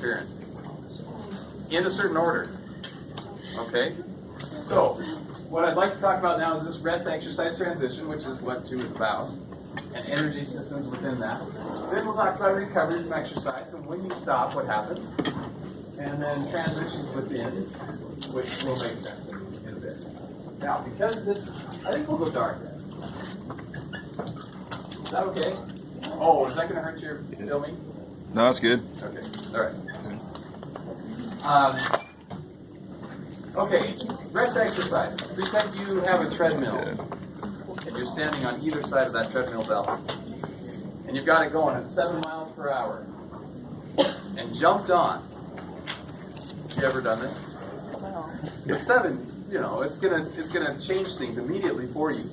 interference in a certain order. Okay? So, what I'd like to talk about now is this rest-exercise transition, which is what 2 is about, and energy systems within that. Then we'll talk about recovery from exercise, and when you stop, what happens. And then transitions within, which will make sense in a bit. Now, because this, I think we'll go dark. Is that okay? Oh, is that going to hurt your filming? No, it's good. Okay, all right. Okay, rest exercise. Pretend you have a treadmill, and you're standing on either side of that treadmill belt, and you've got it going at 7 miles per hour, and jumped on. Have you ever done this? At 7, you know, it's gonna change things immediately for you.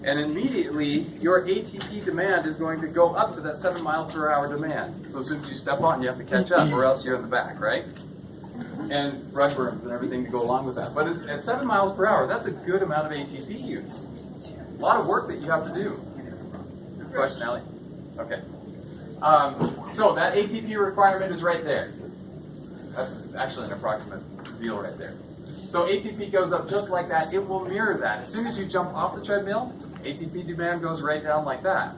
And immediately, your ATP demand is going to go up to that 7 mile per hour demand. So as soon as you step on, you have to catch up, or else you're in the back, right? And run burns and everything to go along with that. But at 7 miles per hour, that's a good amount of ATP use. A lot of work that you have to do. Good question, Allie. Okay. So that ATP requirement is right there. That's actually an approximate deal right there. So ATP goes up just like that. It will mirror that. As soon as you jump off the treadmill, ATP demand goes right down like that.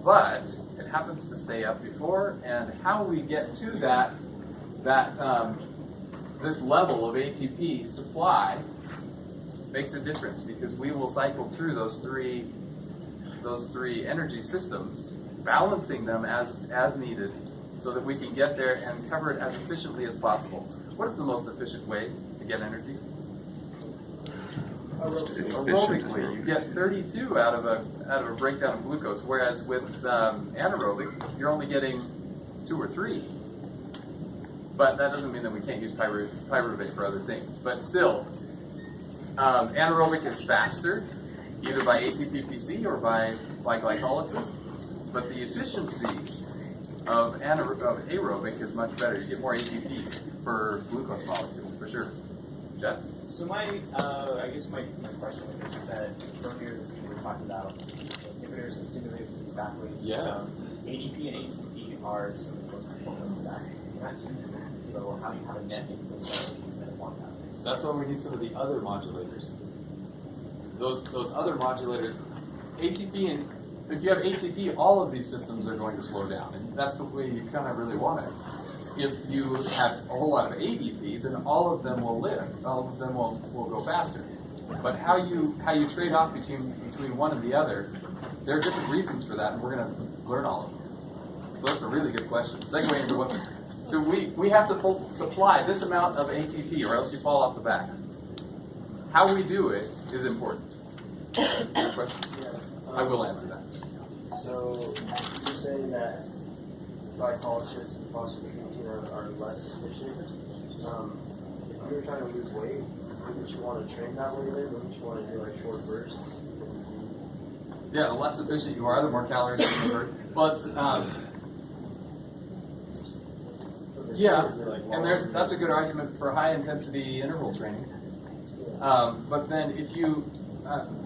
But it happens to stay up before, and how we get to this level of ATP supply makes a difference, because we will cycle through those three energy systems, balancing them as needed, so that we can get there and cover it as efficiently as possible. What is the most efficient way to get energy? Aerobically, you get 32 out of a breakdown of glucose, whereas with anaerobic, you're only getting 2 or 3. But that doesn't mean that we can't use pyruvate for other things. But still, anaerobic is faster, either by ATP-PC or by glycolysis. But the efficiency of aerobic is much better. You get more ATP per glucose molecule, for sure. Jeff? So I guess my question with this is that earlier this week we were talking about inhibitors and stimulators of these pathways. Yes. ADP and ATP are some of the most components of that. So how do you have a net influence on these metabolic pathways? That's why we need some of the other modulators. Those other modulators, ATP, and if you have ATP, all of these systems are going to slow down, and that's the way you kind of really want it. If you have a whole lot of ADP, then all of them will lift. All of them will go faster. But how you trade off between one and the other, there are different reasons for that, and we're going to learn all of them. So that's a really good question. Segue into what. So we have to supply this amount of ATP, or else you fall off the back. How we do it is important. Good question? I will answer that. So you're saying that glycolysis and phosphoprotein are less efficient. If you were trying to lose weight, wouldn't you want to train that way then? Wouldn't you want to do like short bursts? Yeah, the less efficient you are, the more calories you burn. Well, it's yeah, and that's a good argument for high intensity interval training. But then if you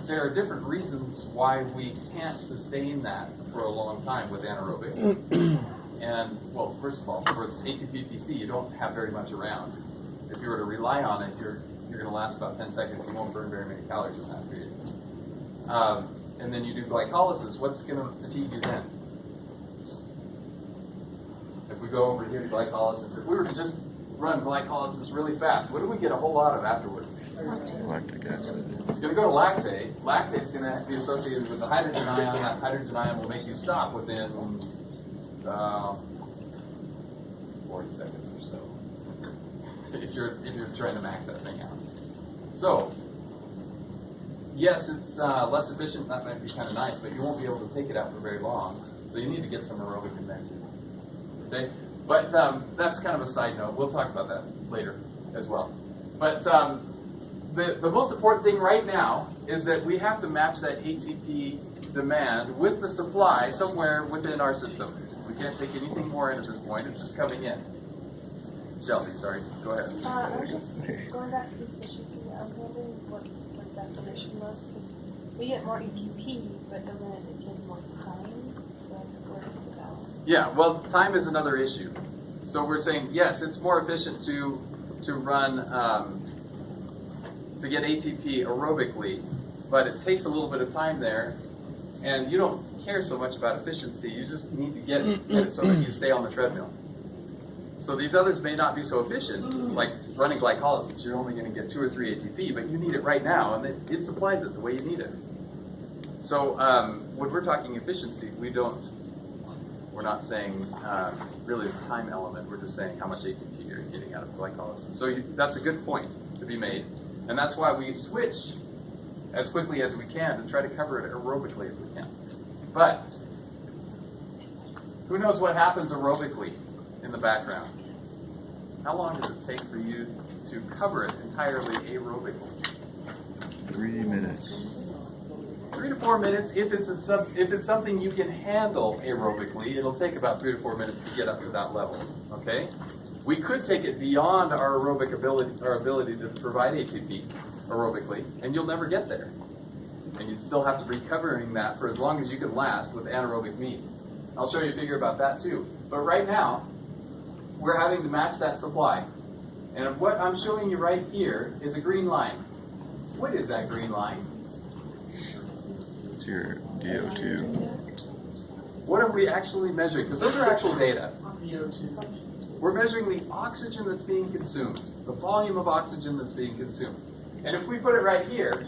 there are different reasons why we can't sustain that for a long time with anaerobic. And, well, first of all, for ATP-PC, you don't have very much around. If you were to rely on it, you're going to last about 10 seconds. You won't burn very many calories in that period. And then you do glycolysis. What's going to fatigue you then? If we go over here to glycolysis, if we were to just run glycolysis really fast, what do we get a whole lot of afterward? Lactic acid. It's going to go to lactate. Lactate's going to be associated with the hydrogen ion. That hydrogen ion will make you stop within 40 seconds or so. If you're trying to max that thing out. So, yes, it's less efficient. That might be kind of nice, but you won't be able to take it out for very long. So you need to get some aerobic in there too. Okay, but that's kind of a side note. We'll talk about that later as well. But the most important thing right now is that we have to match that ATP demand with the supply somewhere within our system. We can't take anything more in at this point. It's just coming in. Shelby, sorry. Go ahead. I was just going back to efficiency. I was wondering what definition was. Because we get more ATP, but doesn't it take more time? So where does it go? Yeah, well, time is another issue. So we're saying, yes, it's more efficient to run, to get ATP aerobically, but it takes a little bit of time there, and you don't care so much about efficiency, you just need to get it so that you stay on the treadmill. So these others may not be so efficient, like running glycolysis, you're only going to get 2 or 3 ATP, but you need it right now, and it supplies it the way you need it. So when we're talking efficiency, we're not saying really the time element, we're just saying how much ATP you're getting out of glycolysis. So that's a good point to be made, and that's why we switch as quickly as we can to try to cover it aerobically if we can. But who knows what happens aerobically in the background? How long does it take for you to cover it entirely aerobically? 3 minutes. 3 to 4 minutes. If it's something you can handle aerobically, it'll take about 3 to 4 minutes to get up to that level. Okay? We could take it beyond our aerobic ability, our ability to provide ATP aerobically, and you'll never get there. And you'd still have to be covering that for as long as you can last with anaerobic means. I'll show you a figure about that too. But right now, we're having to match that supply. And what I'm showing you right here is a green line. What is that green line? It's your DO2. What are we actually measuring? Because those are actual data. We're measuring the oxygen that's being consumed, the volume of oxygen that's being consumed. And if we put it right here,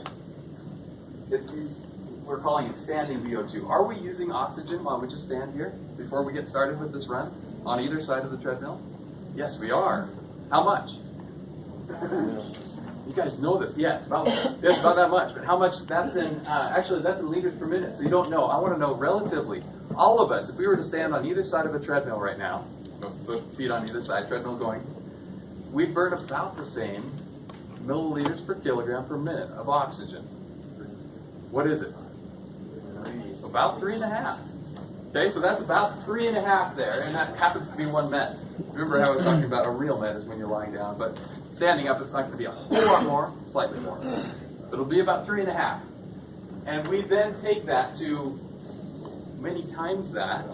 we're calling it standing VO2. Are we using oxygen while we just stand here before we get started with this run on either side of the treadmill? Yes, we are. How much? You guys know this. Yeah, it's about that much. But how much? That's in, actually, that's in liters per minute. So you don't know. I want to know relatively. All of us, if we were to stand on either side of a treadmill right now, feet on either side, treadmill going, we'd burn about the same milliliters per kilogram per minute of oxygen. What is it? About 3.5. Okay, so that's about 3.5 there, and that happens to be 1 met. Remember how I was talking about a real met is when you're lying down, but standing up it's not going to be a whole lot more, slightly more. But it'll be about 3.5. And we then take that to many times that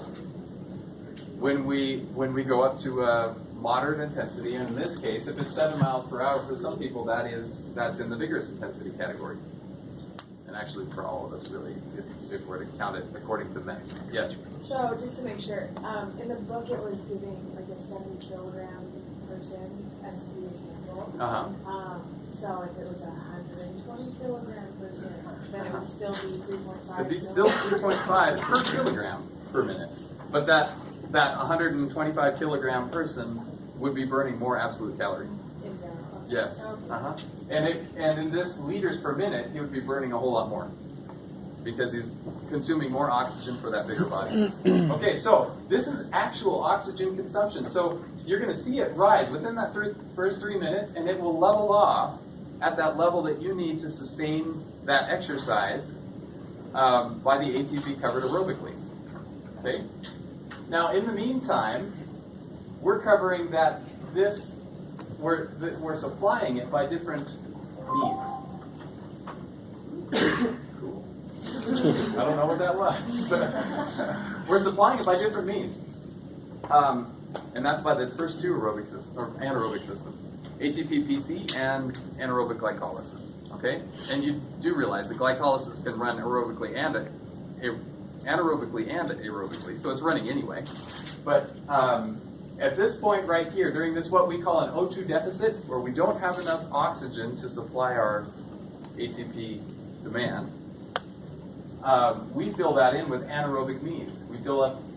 when we go up to moderate intensity, and in this case, if it's 7 miles per hour, for some people that's in the vigorous intensity category. And actually for all of us really, if we're to count it according to men. Yes? So just to make sure, in the book it was giving like a 70 kilogram person as the example. So if it was a 120 kilogram person, then it would still be 3.5. It'd be still 3.5 per kilogram per minute. But that 125 kilogram person would be burning more absolute calories. In general. Yes. Okay. And in this liters per minute, he would be burning a whole lot more because he's consuming more oxygen for that bigger body. Okay, so this is actual oxygen consumption. So you're going to see it rise within that first 3 minutes, and it will level off at that level that you need to sustain that exercise by the ATP covered aerobically. Okay. Now, in the meantime, we're covering that we're supplying it by different means. Cool. I don't know what that was, but we're supplying it by different means. And that's by the first 2 aerobic systems, or anaerobic systems, ATP-PC and anaerobic glycolysis. Okay? And you do realize that glycolysis can run anaerobically and aerobically, so it's running anyway. But at this point right here, during this what we call an O2 deficit, where we don't have enough oxygen to supply our ATP demand, we fill that in with anaerobic means.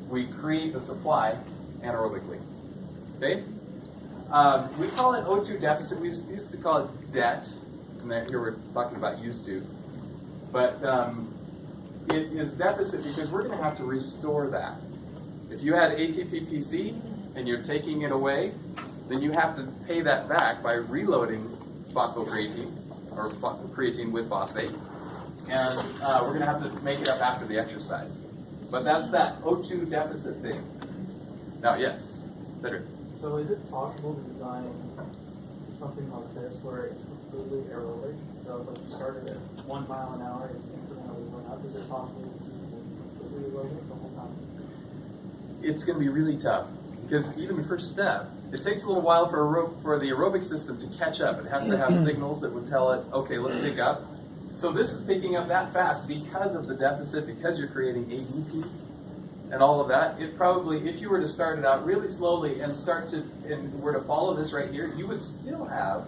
We create the supply anaerobically. Okay? We call it O2 deficit. We used to call it debt, and then here we're talking about used to. But it is deficit because we're going to have to restore that. If you had ATP-PC and you're taking it away, then you have to pay that back by reloading phosphocreatine, or creatine with phosphate, and we're going to have to make it up after the exercise. But that's that O2 deficit thing. Now, yes, better. So is it possible to design something like this where it's completely aerobic? So like you started at 1 mile an hour and incrementally went up. Is it possible to consistently completely aerobic the whole time? It's going to be really tough. because even the first step, it takes a little while for the aerobic system to catch up. It has to have signals that would tell it, okay, let's pick up. So this is picking up that fast because of the deficit, because you're creating ADP and all of that. It probably, if you were to start it out really slowly and were to follow this right here, you would still have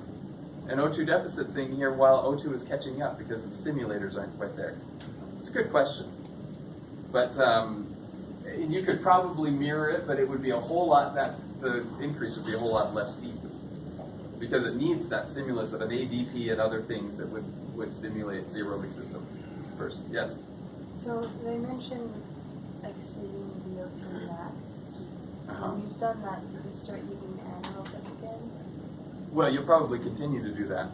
an O2 deficit thing here while O2 is catching up because the stimulators aren't quite there. It's a good question. But you could probably mirror it, but it would be a whole lot, the increase would be a whole lot less steep because it needs that stimulus of an ADP and other things that would stimulate the aerobic system first. Yes? So they mentioned exceeding VO2 max. When you've done that, you can start using anaerobic again? Well, you'll probably continue to do that.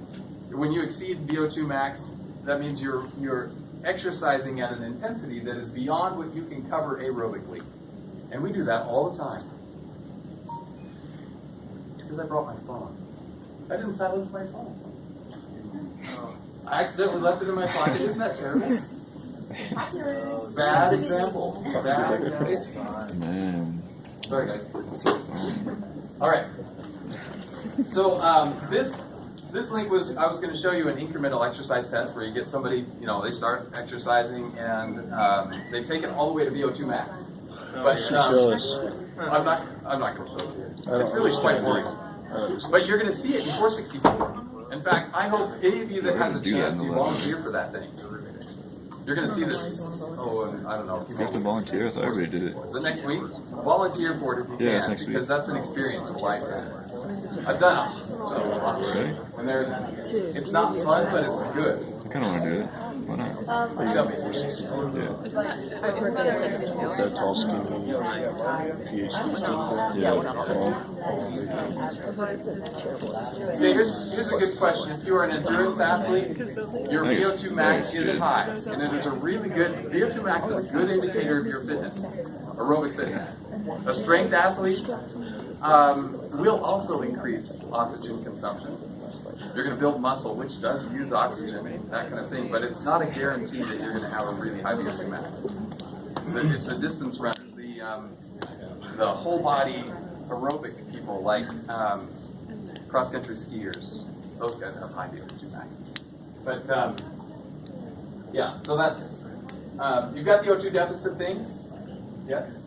When you exceed VO2 max, that means you're exercising at an intensity that is beyond what you can cover aerobically. And we do that all the time. It's because I brought my phone. I didn't silence my phone. I accidentally left it in my pocket. Isn't that terrible? Bad example. Bad example. Man. Sorry, guys. All right. So this link was, I was going to show you an incremental exercise test where you get somebody, they start exercising and they take it all the way to VO2 max. But I'm not going to show it here. It's really quite boring. But you're going to see it in 464. In fact, I hope any of you that has a chance, you volunteer for that thing. You're going to see this. I don't know. You have to volunteer. I thought everybody did it. Is it next week? Volunteer for it if you Yeah, can, next week. because that's an experience of a lifetime. I've done it. Really? And it's not fun, but it's good. I kind of want to do it. Why not? You got me. Yeah. That tall, skinny PhD student. Okay, here's a good question. If you are an endurance athlete, your VO2 max is high, and it is a really good, VO2 max is a good indicator of your fitness, aerobic fitness. A strength athlete will also increase oxygen consumption. You're going to build muscle, which does use oxygen, that kind of thing, but it's not a guarantee that you're going to have a really high VO2 max. It's the distance runners, the whole body aerobic people like cross-country skiers. Those guys have high VO2 maxes. But yeah, so that's, you've got the O2 deficit thing? Yes?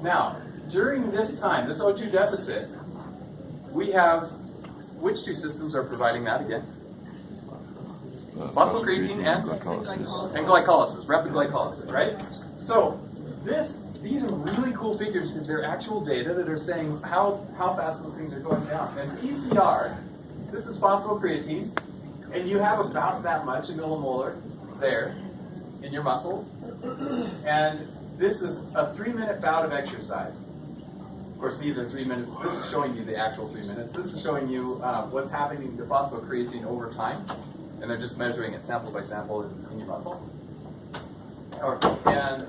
Now, during this time, this O2 deficit, we have, which two systems are providing that again? Phosphocreatine and glycolysis, rapid glycolysis, right? So these are really cool figures because they're actual data that are saying how fast those things are going down. And PCR, this is phosphocreatine, and you have about that much in millimolar there in your muscles. And this is a 3-minute bout of exercise. Of course, these are 3 minutes. This is showing you the actual 3 minutes. This is showing you what's happening to phosphocreatine over time. And they're just measuring it sample by sample in your muscle. And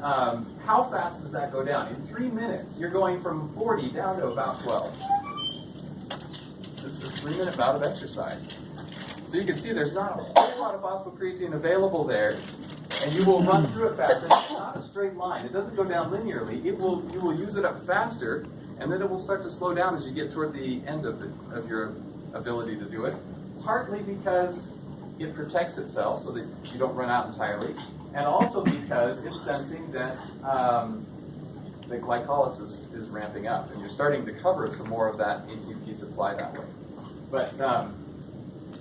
how fast does that go down? In 3 minutes, you're going from 40 down to about 12. This is a 3-minute bout of exercise. So you can see there's not a whole lot of phosphocreatine available there, and you will run through it fast. And it's not a straight line. It doesn't go down linearly. You will use it up faster, and then it will start to slow down as you get toward the end of your ability to do it. Partly because it protects itself so that you don't run out entirely, and also because it's sensing that the glycolysis is ramping up, and you're starting to cover some more of that ATP supply that way. But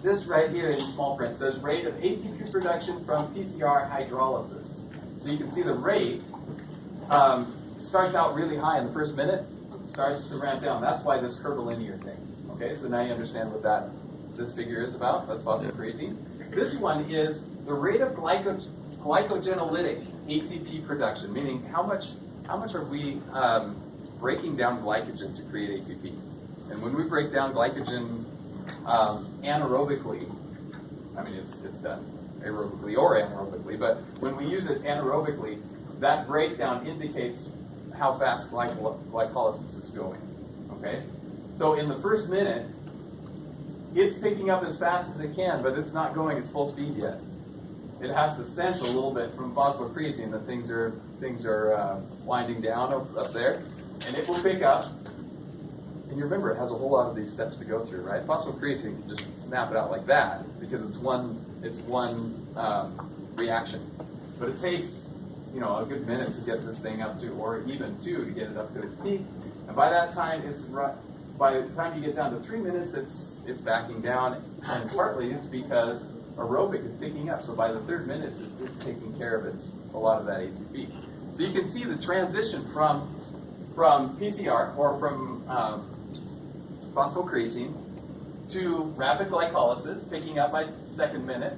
this right here in small print says rate of ATP production from PCR hydrolysis. So you can see the rate starts out really high in the first minute, starts to ramp down. That's why this curvilinear thing. Okay, so now you understand what this figure is about. That's phosphocreatine. This one is the rate of glycogenolytic ATP production, meaning how much are we breaking down glycogen to create ATP. And when we break down glycogen anaerobically, I mean it's done aerobically or anaerobically, but when we use it anaerobically, that breakdown indicates how fast glycolysis is going. Okay, so in the first minute, it's picking up as fast as it can, but it's not going its full speed yet. It has to sense a little bit from phosphocreatine that things are winding down up there. and it will pick up. And you remember, it has a whole lot of these steps to go through, right? Phosphocreatine can just snap it out like that because it's one reaction. But it takes, a good minute to get this thing up to, or even 2 to get it up to its peak. And by that time, by the time you get down to 3 minutes, it's backing down, and partly it's because aerobic is picking up. So by the 3rd minute, it's taking care of a lot of that ATP. So you can see the transition from PCR or from phosphocreatine to rapid glycolysis, picking up by 2nd minute,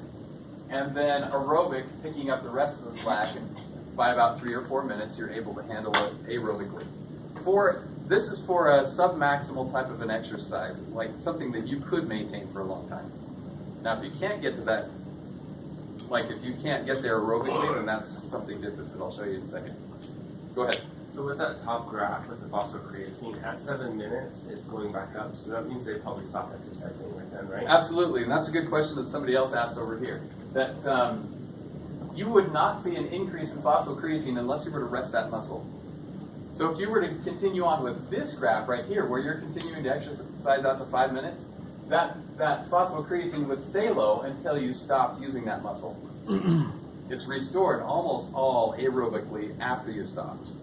and then aerobic picking up the rest of the slack. And by about 3 or 4 minutes, you're able to handle it aerobically. This is for a submaximal type of an exercise, like something that you could maintain for a long time. Now, if you can't get to that, like if you can't get there aerobically, then that's something different that I'll show you in a second. Go ahead. So with that top graph with the phosphocreatine, at 7 minutes, it's going back up. So that means they probably stopped exercising right then, right? Absolutely, and that's a good question that somebody else asked over here. That you would not see an increase in phosphocreatine unless you were to rest that muscle. So if you were to continue on with this graph right here, where you're continuing to exercise out to 5 minutes, that phosphocreatine would stay low until you stopped using that muscle. It's restored almost all aerobically after you stopped.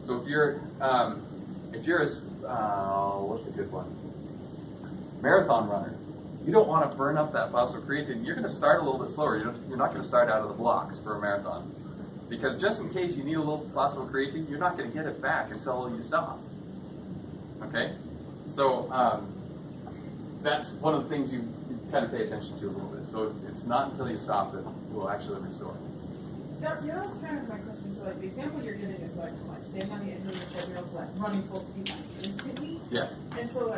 So if you're what's a good one? Marathon runner, you don't want to burn up that phosphocreatine. You're going to start a little bit slower. You're not going to start out of the blocks for a marathon. Because just in case you need a little phosphocreatine, you're not going to get it back until you stop. Okay? So that's one of the things you kind of pay attention to a little bit. So it's not until you stop that it will actually restore. Yeah, that was kind of my question. So, like, the example you're giving is like staying on the end of the treadmill to running full speed instantly. Yes. And so,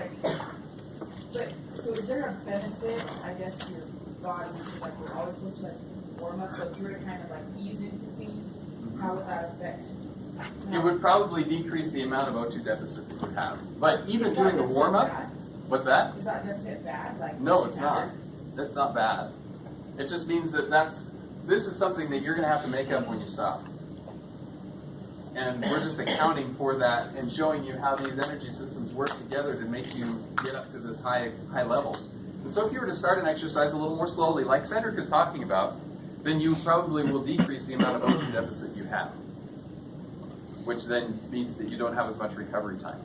so is there a benefit, I guess, to your body? Because like we're always supposed to warm up. So if you were to kind of ease into things, how would that affect? It would probably decrease the amount of O2 deficit that you have. But even during the warm up, what's that? Is that deficit bad? No, it's not. That's not bad. It just means that this is something that you're going to have to make up when you stop. And we're just accounting for that and showing you how these energy systems work together to make you get up to this high levels. And so if you were to start an exercise a little more slowly, like Cedric is talking about, then you probably will decrease the amount of O2 deficit you have, which then means that you don't have as much recovery time.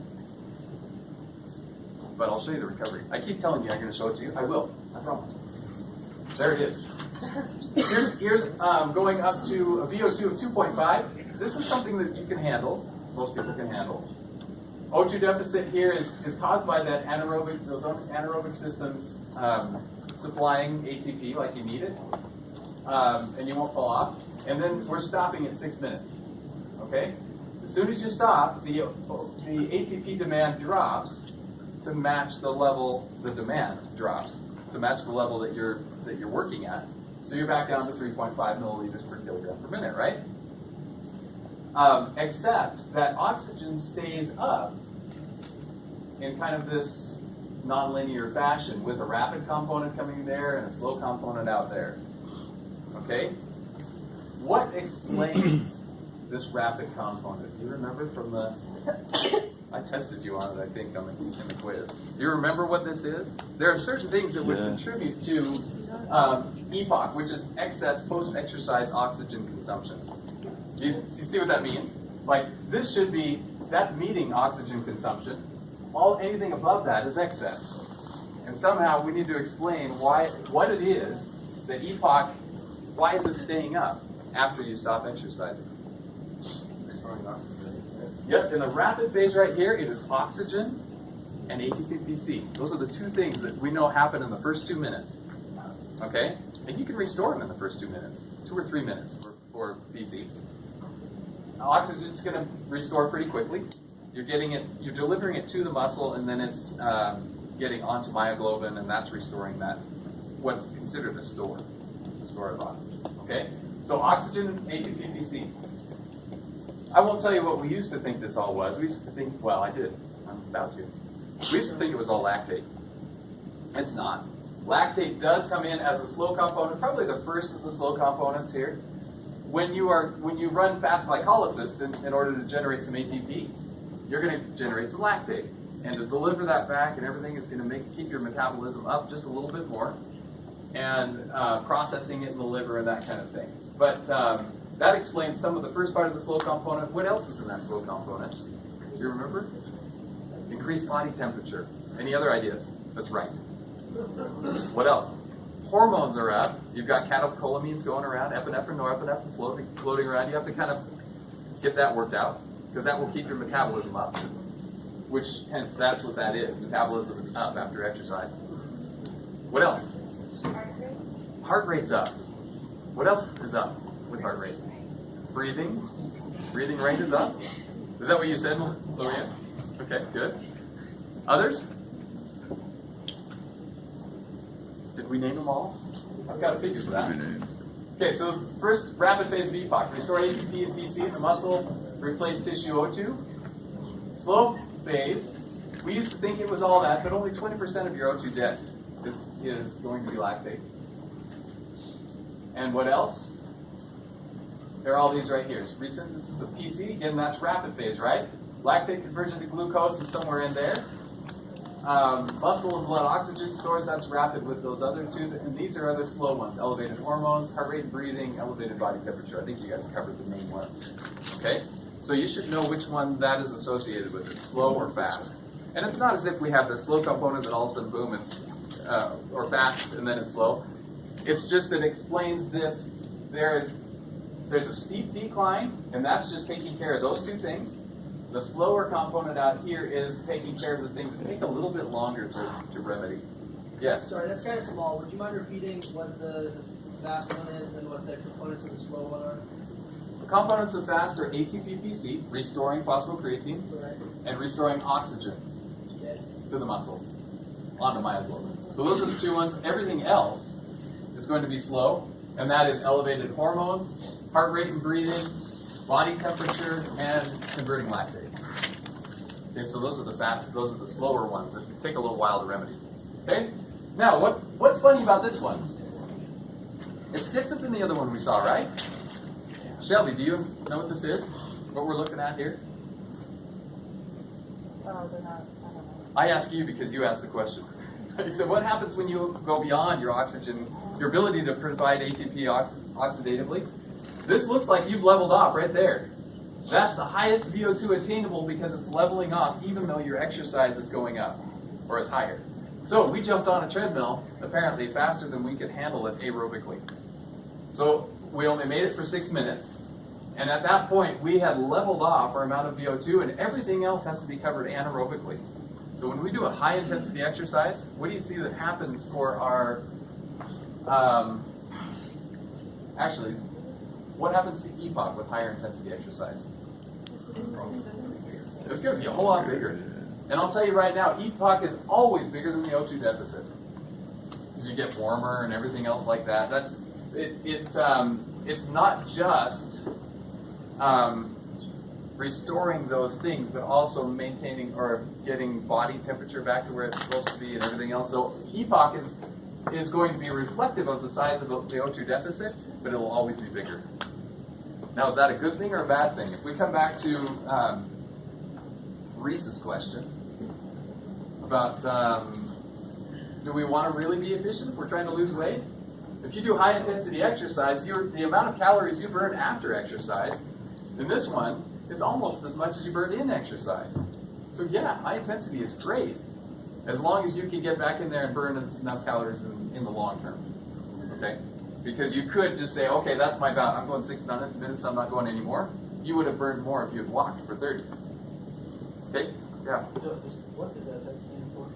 But I'll show you the recovery. I keep telling you I'm going to show it to you. I will. I promise. There it is. Here's going up to a VO2 of 2.5. This is something that you can handle. Most people can handle. O2 deficit here is caused by those anaerobic systems supplying ATP like you need it, and you won't fall off. And then we're stopping at 6 minutes. Okay? As soon as you stop, the ATP demand drops to match the level. The demand drops to match the level that you're working at. So you're back down to 3.5 milliliters per kilogram per minute, right? Except that oxygen stays up in kind of this nonlinear fashion with a rapid component coming there and a slow component out there. Okay? What explains this rapid component? Do you remember from the... I tested you on it, I think, in the quiz. Do you remember what this is? There are certain things that would contribute to EPOC, which is excess post-exercise oxygen consumption. Do you see what that means? Like, this should be, that's meeting oxygen consumption. Anything above that is excess. And somehow we need to explain what it is that EPOC, why is it staying up after you stop exercising? Restoring oxygen. Yep, in the rapid phase right here, it is oxygen and ATP-PC. Those are the two things that we know happen in the first 2 minutes. Okay? And you can restore them in the first 2 minutes, 2 or 3 minutes for PC. Oxygen's going to restore pretty quickly. You're delivering it to the muscle, and then it's getting onto myoglobin, and that's restoring that, what's considered a store of oxygen. Okay? So oxygen, ATP-PC. I won't tell you what we used to think this all was. We used to think, well, I did. I'm about to. We used to think it was all lactate. It's not. Lactate does come in as a slow component, probably the first of the slow components here. When you run fast glycolysis in order to generate some ATP, you're going to generate some lactate. And to deliver that back and everything is going to keep your metabolism up just a little bit more, and processing it in the liver and that kind of thing. But that explains some of the first part of the slow component. What else is in that slow component? Do you remember? Increased body temperature. Any other ideas? That's right. What else? Hormones are up. You've got catecholamines going around, epinephrine, norepinephrine floating around. You have to kind of get that worked out because that will keep your metabolism up. Which, hence, that's what that is. Metabolism is up after exercise. What else? Heart rate's up. What else is up with heart rate? Breathing. Breathing rate is up. Is that what you said, Lorianne? Okay, good. Others? Did we name them all? I've got a figure for that. Okay, so first, rapid phase of EPOC. Restore ATP and PC in the muscle, replace tissue O2. Slow phase, we used to think it was all that, but only 20% of your O2 debt is going to be lactate. And what else? There are all these right here. Recent, this is a PC, again, that's rapid phase, right? Lactate conversion to glucose is somewhere in there. Muscle and blood oxygen stores, that's rapid with those other two. And these are other slow ones. Elevated hormones, heart rate and breathing, elevated body temperature. I think you guys covered the main ones. Okay? So you should know which one that is associated with it, slow or fast. And it's not as if we have the slow component that all of a sudden, boom, it's, or fast and then it's slow. It's just that it explains this. There's a steep decline, and that's just taking care of those two things. The slower component out here is taking care of the things that take a little bit longer to remedy. Yes? Sorry, that's kind of small. Would you mind repeating what the fast one is and what the components of the slow one are? The components of fast are ATP-PC, restoring phosphocreatine, and restoring oxygen to the muscle, onto myoglobin. So those are the two ones. Everything else is going to be slow, and that is elevated hormones, heart rate and breathing, body temperature, and converting lactate. Okay, so those are the slower ones that take a little while to remedy. Okay? Now, what's funny about this one? It's different than the other one we saw, right? Shelby, do you know what this is? What we're looking at here? Oh, they're not, I don't know. I ask you because you asked the question. You said, what happens when you go beyond your oxygen, your ability to provide ATP oxidatively? This looks like you've leveled off right there. That's the highest VO2 attainable because it's leveling off even though your exercise is going up or is higher. So we jumped on a treadmill apparently faster than we could handle it aerobically. So we only made it for 6 minutes. And at that point, we had leveled off our amount of VO2 and everything else has to be covered anaerobically. So when we do a high intensity exercise, what do you see that happens for our, actually, what happens to EPOC with higher intensity exercise? It's going to be a whole lot bigger. And I'll tell you right now, EPOC is always bigger than the O2 deficit. Because you get warmer and everything else like that. It's not just restoring those things, but also maintaining or getting body temperature back to where it's supposed to be and everything else. So EPOC is going to be reflective of the size of the O2 deficit, but it will always be bigger. Now, is that a good thing or a bad thing? If we come back to Reese's question about do we want to really be efficient if we're trying to lose weight? If you do high intensity exercise, the amount of calories you burn after exercise, in this one, is almost as much as you burn in exercise. So yeah, high intensity is great, as long as you can get back in there and burn enough calories in the long term. Okay? Because you could just say, okay, that's my bout. I'm going 6 minutes, I'm not going anymore. You would have burned more if you had walked for 30. Okay? Yeah. What does that stand for?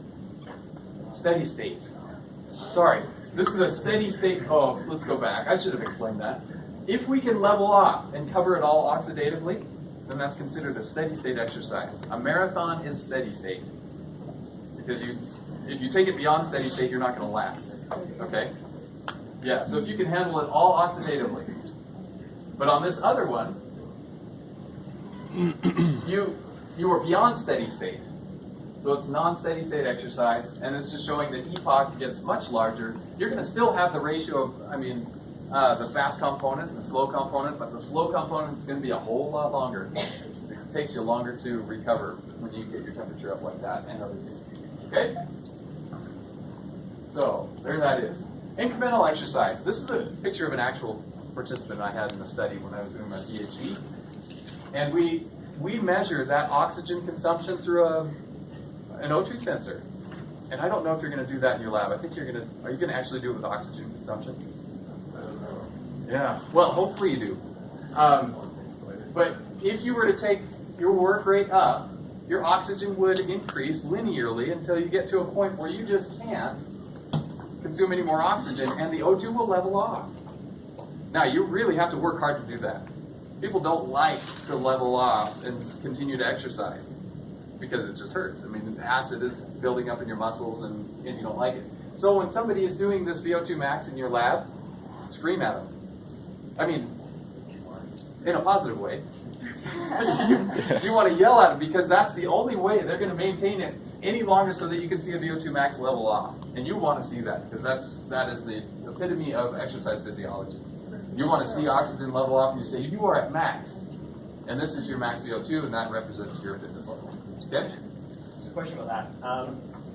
Steady state. Sorry. This is a steady state. Oh, let's go back. I should have explained that. If we can level off and cover it all oxidatively, then that's considered a steady state exercise. A marathon is steady state. Because if you take it beyond steady state, you're not going to last. Okay? Yeah, so if you can handle it all oxidatively. But on this other one, you are beyond steady state. So it's non-steady state exercise, and it's just showing that EPOC gets much larger. You're going to still have the ratio of, the fast component and the slow component, but the slow component is going to be a whole lot longer takes you longer to recover when you get your temperature up like that and other things. Okay? So, there that is. Incremental exercise. This is a picture of an actual participant I had in the study when I was doing my PhD. And we measured that oxygen consumption through an O2 sensor. And I don't know if you're going to do that in your lab. I think you're going to, are you going to actually do it with oxygen consumption? I don't know. Yeah, well, hopefully you do. But if you were to take your work rate up, your oxygen would increase linearly until you get to a point where you just can't consume any more oxygen, and the O2 will level off. Now, you really have to work hard to do that. People don't like to level off and continue to exercise because it just hurts. I mean, the acid is building up in your muscles, and you don't like it. So when somebody is doing this VO2 max in your lab, scream at them. I mean, in a positive way. You want to yell at them because that's the only way they're going to maintain it any longer so that you can see a VO2 max level off. And you want to see that because that is the epitome of exercise physiology. You want to see oxygen level off and you say, you are at max. And this is your max VO2 and that represents your fitness level. Okay? Just a question about that.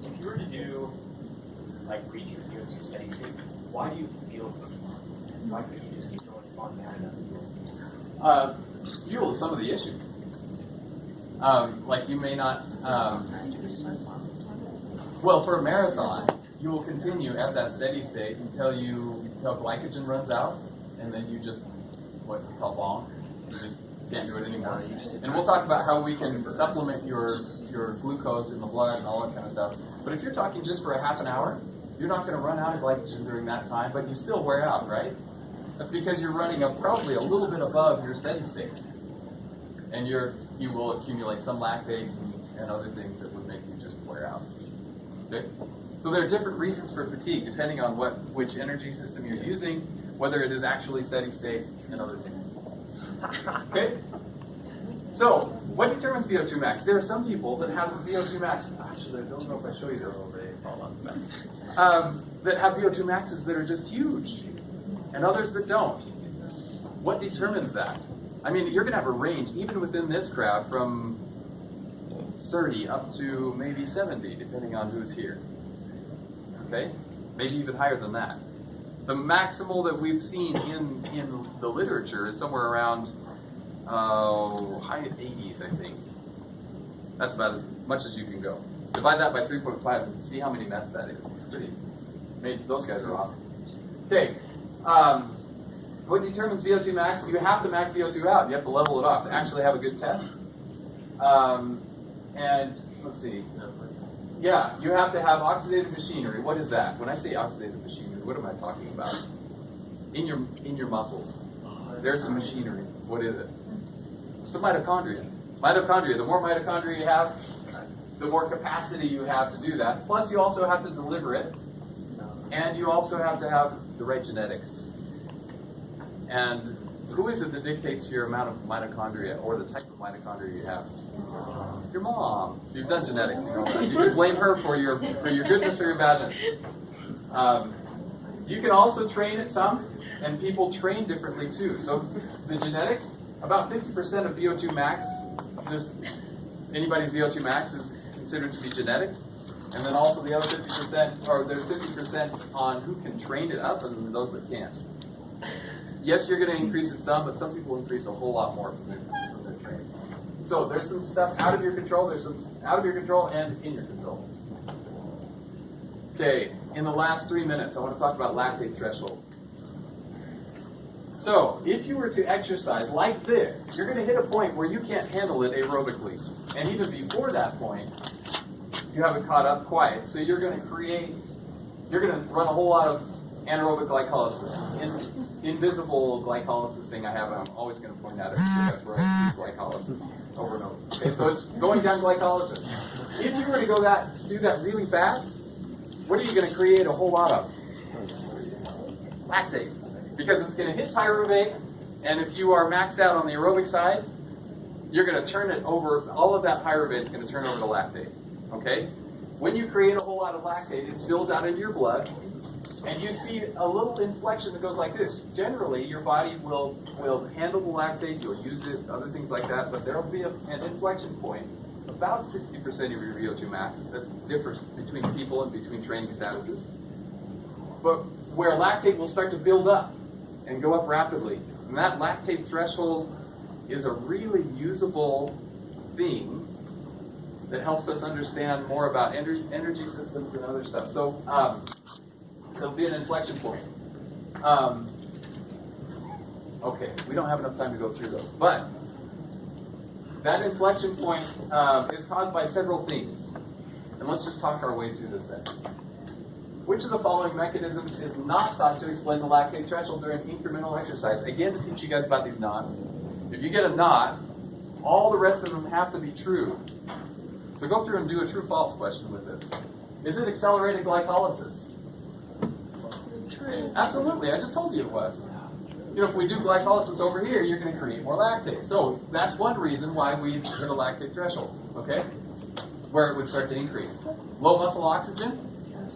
If you were to do, like, reach your VO2 steady state, why do you feel this? Why couldn't you just keep going as long behind that? Fuel is some of the issue. Like you may not, well, for a marathon, you will continue at that steady state until glycogen runs out, and then you just, what we call bonk, you just can't do it anymore. And we'll talk about how we can supplement your glucose in the blood and all that kind of stuff. But if you're talking just for a half an hour, you're not going to run out of glycogen during that time, but you still wear out, right? That's because you're running up probably a little bit above your steady state. And you will accumulate some lactate and other things that would make you just wear out. Okay? So there are different reasons for fatigue depending on which energy system you're using, whether it is actually steady state, and other things. Okay? So, what determines VO2 max? There are some people that have VO2 max. Actually, I don't know if I show you this. That have VO2 maxes that are just huge, and others that don't. What determines that? I mean, you're going to have a range, even within this crowd, from 30 up to maybe 70, depending on who's here. Okay? Maybe even higher than that. The maximal that we've seen in the literature is somewhere around high 80s, I think. That's about as much as you can go. Divide that by 3.5 and see how many mets that is. It's pretty. Maybe those guys are awesome. Okay. What determines VO2 max? You have to max VO2 out. You have to level it off to actually have a good test. And let's see. Yeah, you have to have oxidative machinery. What is that? When I say oxidative machinery, what am I talking about? In your muscles, there's some machinery. What is it? It's the mitochondria. Mitochondria. The more mitochondria you have, the more capacity you have to do that. Plus, you also have to deliver it, and you also have to have the right genetics. And who is it that dictates your amount of mitochondria or the type of mitochondria you have? Your mom. You've done genetics, you know that. You can blame her for your goodness or your badness. You can also train it some, and people train differently too. So the genetics, about 50% of VO2 max, just anybody's VO2 max is considered to be genetics. And then also the other 50%, or there's 50% on who can train it up and those that can't. Yes, you're going to increase it some, but some people increase a whole lot more from their training. So there's some stuff out of your control, there's some out of your control and in your control. Okay, in the last 3 minutes, I want to talk about lactate threshold. So, if you were to exercise like this, you're going to hit a point where you can't handle it aerobically. And even before that point, you haven't caught up quite. So you're going to run a whole lot of anaerobic glycolysis. Invisible glycolysis thing I have, I'm always going to point out it because that's where I use glycolysis over and over. Okay, so it's going down glycolysis. If you were to do that really fast, what are you going to create a whole lot of? Lactate. Because it's going to hit pyruvate, and if you are maxed out on the aerobic side, you're going to turn it over, all of that pyruvate is going to turn over to lactate. Okay? When you create a whole lot of lactate, it spills out into your blood, And you see a little inflection that goes like this. Generally, your body will handle the lactate, you'll use it, other things like that, but there will be an inflection point, about 60% of your VO2 max. That differs between people and between training statuses. But where lactate will start to build up and go up rapidly. And that lactate threshold is a really usable thing that helps us understand more about energy systems and other stuff. So there'll be an inflection point. Okay, we don't have enough time to go through those. But that inflection point is caused by several things. And let's just talk our way through this then. Which of the following mechanisms is not thought to explain the lactate threshold during incremental exercise? Again, to teach you guys about these knots. If you get a knot, all the rest of them have to be true. So go through and do a true-false question with this. Is it accelerated glycolysis? True. Absolutely, I just told you it was. You know, if we do glycolysis over here, you're going to create more lactate. So that's one reason why we hit a lactate threshold, okay? Where it would start to increase. Low muscle oxygen?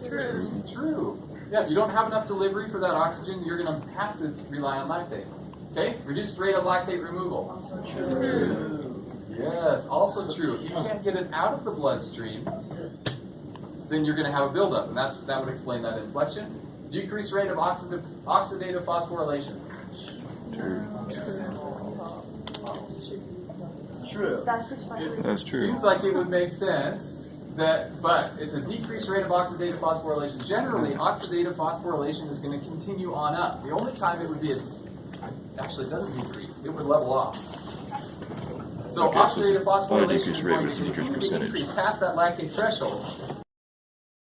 True. True. Yeah, if you don't have enough delivery for that oxygen, you're going to have to rely on lactate. Okay? Reduced rate of lactate removal. True. Yes, also true. If you can't get it out of the bloodstream, then you're going to have a buildup, and that would explain that inflection. Decreased rate of oxidative phosphorylation. True. That's true. Seems like it would make sense, but it's a decreased rate of oxidative phosphorylation. Generally, oxidative phosphorylation is going to continue on up. The only time it would be, actually it doesn't decrease, it would level off. So oxidative phosphorylation is going to continue to increase past that lactate threshold.